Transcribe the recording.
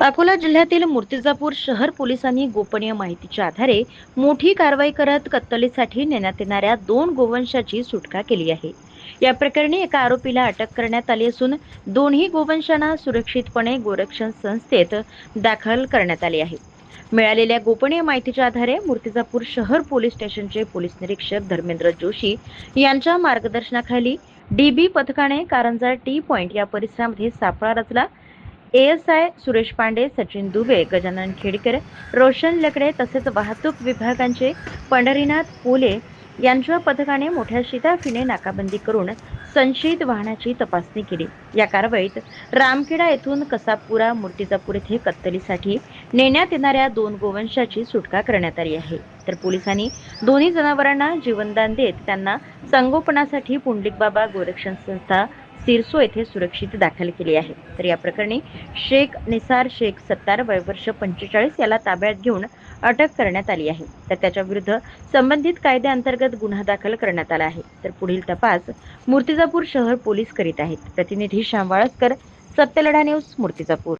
अकोला जिल्ह्यातील मूर्तिजापूर शहर पोलिसांनी गोपनीय माहितीच्या आधारे मोठी कारवाई करत कत्तलीसाठी नेण्यात येणाऱ्या 2 गोवंशाची सुटका केली आहे। या प्रकरणी एका आरोपीला अटक करण्यात आली असून दोन्ही गोवंशांना सुरक्षितपणे गोरक्षण संस्थेत दाखल करण्यात आले आहे। मिळालेल्या गोपनीय माहितीच्या आधारे मूर्तिजापूर शहर पोलीस स्टेशनचे पोलीस निरीक्षक धर्मेंद्र जोशी यांच्या मार्गदर्शनाखाली डीबी पथकाने कारंजा टी पॉइंट या परिसरामध्ये सापळा रचला। एएसआय सुरेश पांडे, सचिन दुबे, गजानन खेडकर, रोशन लकडे तसेच वाहतूक विभागांचे पंढरीनाथ पोले यांच्या पथकाने मोठ्या शिताफीने नाकाबंदी करून संशयित वाहनाची तपासणी केली। या कारवाईत रामखेडा येथून कसाबपुरा मूर्तिजापूर येथे कत्तलीसाठी नेण्यात येणाऱ्या 2 गोवंशाची सुटका करण्यात आली आहे। तर पोलिसांनी दोन्ही जनावरांना जीवनदान देत त्यांना संगोपनासाठी पुंडलिक बाबा गोरक्षण संस्था सिरसो येथे सुरक्षित दाखल केले आहे। तर या प्रकरणी शेख निसार शेख सत्तार वय वर्ष 45 याला ताब्यात घेऊन अटक करण्यात आली आहे। तर त्याच्या विरुद्ध संबंधित कायद्याअंतर्गत गुन्हा दाखल करण्यात आला आहे। तर पुढील तपास मूर्तिजापूर शहर पोलीस करीत आहेत। प्रतिनिधी श्याम वाळस्कर, सत्यलढा न्यूज, मूर्तिजापूर।